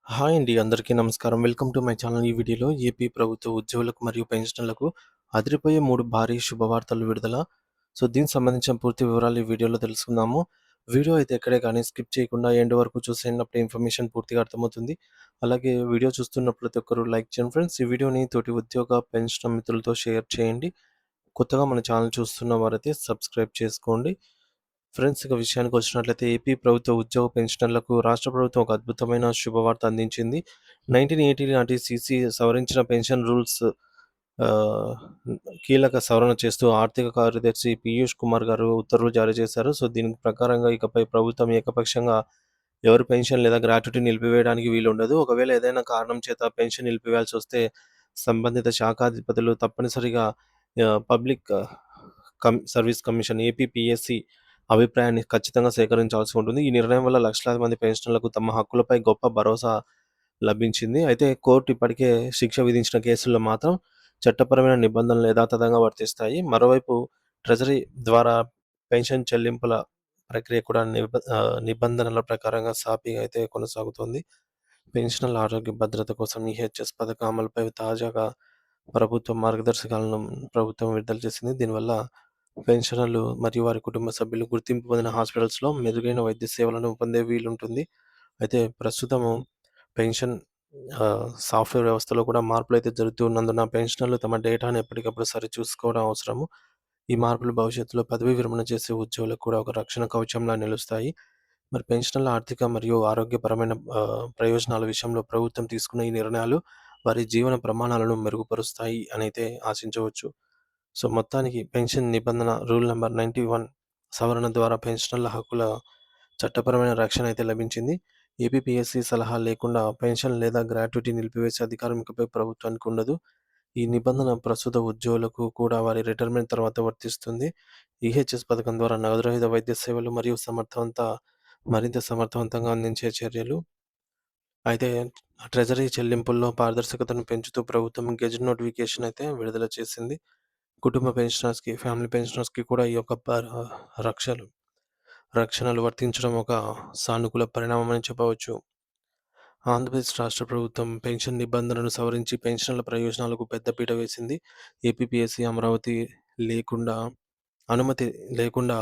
Hi అండి. అందరికీ నమస్కారం. Welcome to my channel. ఈ వీడియోలో ఏపీ ప్రభుత్వ ఉద్యోగులకు మరియు పెన్షనర్లకు అదిరిపోయే 3 భారీ శుభవార్తలు విడుదల. దీనికి సంబంధించిన పూర్తి వివరాలు ఈ వీడియోలో తెలుసుకుందాము. వీడియో అయితే ఎక్కడే కానీ స్కిప్ చేయకుండా ఎండ్ వరకు చూసేయండి. ఇన్ఫర్మేషన్ పూర్తిగా అర్థమవుతుంది. అలాగే వీడియో చూస్తున్న ప్రతి ఒక్కరు లైక్ చేయండి ఫ్రెండ్స్. ఈ వీడియోని తోటి ఉద్యోగ, పెన్షనర్ మిత్రులతో షేర్ చేయండి. కొత్తగా మన ఛానల్ చూస్తున్న వారైతే సబ్స్క్రైబ్ చేసుకోండి. ఫ్రెండ్స్, ఇక విషయానికి వచ్చినట్లయితే ఏపీ ప్రభుత్వ ఉద్యోగ పెన్షనర్లకు రాష్ట్ర ప్రభుత్వం ఒక అద్భుతమైన శుభవార్త అందించింది. 1980 నాటి సీసీ సవరించిన పెన్షన్ రూల్స్ ఆహ్, కీలక సవరణ చేస్తూ ఆర్థిక కార్యదర్శి పీయూష్ కుమార్ గారు ఉత్తర్వులు జారీ చేశారు. దీని ప్రకారంగా ఇకపై ప్రభుత్వం ఏకపక్షంగా ఎవరి పెన్షన్ లేదా గ్రాట్యుటీ నిలిపివేయడానికి వీలుండదు. ఒకవేళ ఏదైనా కారణం చేత పెన్షన్ నిలిపివేయాల్సొస్తే సంబంధిత శాఖాధిపతులు తప్పనిసరిగా పబ్లిక్ సర్వీస్ కమిషన్ ఏపీపీఎస్సీ అభిప్రాయాన్ని ఖచ్చితంగా సేకరించాల్సి ఉంటుంది. ఈ నిర్ణయం వల్ల లక్షలాది మంది పెన్షనర్లకు తమ హక్కులపై గొప్ప భరోసా లభించింది. అయితే కోర్టు ఇప్పటికే శిక్ష విధించిన కేసుల్లో మాత్రం చట్టపరమైన నిబంధనలు యథాతథంగా వర్తిస్తాయి. మరోవైపు ట్రెజరీ ద్వారా పెన్షన్ చెల్లింపుల ప్రక్రియ కూడా నిబంధనల ప్రకారంగా సాఫీగా అయితే కొనసాగుతోంది. పెన్షనర్ల ఆరోగ్య భద్రత కోసం ఈహెచ్ఎస్ పథకం అమలుపై తాజాగా మార్గదర్శకాలను ప్రభుత్వం విడుదల చేసింది. దీనివల్ల పెన్షనర్లు మరియు వారి కుటుంబ సభ్యులు గుర్తింపు పొందిన హాస్పిటల్స్‌లో మెరుగైన వైద్య సేవలను పొందే వీలుంటుంది. అయితే ప్రస్తుతము పెన్షన్ సాఫ్ట్‌వేర్ వ్యవస్థలో కూడా మార్పులైతే జరుగుతూ ఉన్నందున పెన్షనర్లు తమ డేటాను ఎప్పటికప్పుడు సరిచూసుకోవడం అవసరము. ఈ మార్పులు భవిష్యత్తులో పదవీ విరమణ చేసే ఉద్యోగులకు కూడా ఒక రక్షణ కవచంలా నిలుస్తాయి. మరి పెన్షనర్ల ఆర్థిక మరియు ఆరోగ్యపరమైన ప్రయోజనాల విషయంలో ప్రభుత్వం తీసుకున్న ఈ నిర్ణయాలు వారి జీవన ప్రమాణాలను మెరుగుపరుస్తాయి అనైతే ఆశించవచ్చు. మొత్తానికి పెన్షన్ నిబంధన రూల్ నంబర్ 91 సవరణ ద్వారా పెన్షనర్ల హక్కుల చట్టపరమైన రక్షణ అయితే లభించింది. ఏపీపీఎస్సీ సలహా లేకుండా పెన్షన్ లేదా గ్రాట్యుటీ నిలిపివేసే అధికారం ఇకపై ప్రభుత్వానికి ఉండదు. ఈ నిబంధన ప్రస్తుత ఉద్యోగులకు కూడా వారి రిటైర్మెంట్ తర్వాత వర్తిస్తుంది. ఈహెచ్ఎస్ పథకం ద్వారా నగదురహిత వైద్య సేవలు మరియు మరింత సమర్థవంతంగా అందించే చర్యలు. అయితే ట్రెజరీ చెల్లింపుల్లో పారదర్శకతను పెంచుతూ ప్రభుత్వం గెజిట్ నోటిఫికేషన్ అయితే విడుదల చేసింది. కుటుంబ పెన్షనర్స్‌కి, ఫ్యామిలీ పెన్షనర్స్‌కి కూడా ఈ యొక్క రక్షలు రక్షణలు వర్తించడం ఒక సానుకూల పరిణామమని చెప్పవచ్చు. ఆంధ్రప్రదేశ్ రాష్ట్ర ప్రభుత్వం పెన్షన్ నిబంధనలను సవరించి పెన్షనర్ల ప్రయోజనాలకు పెద్దపీట వేసింది. ఏపీపీఎస్సీ లేకుండా అనుమతి లేకుండా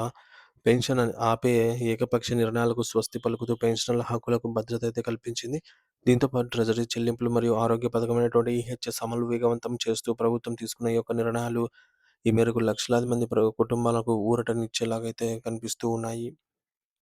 పెన్షన్ ఆపే ఏకపక్ష నిర్ణయాలకు స్వస్తి పలుకుతూ పెన్షనర్ల హక్కులకు భద్రత అయితే కల్పించింది. దీంతో పాటు ట్రెజరీ చెల్లింపులు మరియు ఆరోగ్య పథకమైనటువంటి ఈహెచ్ఎస్ అమలు వేగవంతం చేస్తూ ప్రభుత్వం తీసుకున్న ఈ యొక్క నిర్ణయాలు ఈ మేరకు లక్షలాది మంది కుటుంబాలకు ఊరటనిచ్చేలాగైతే కనిపిస్తూ ఉన్నాయి.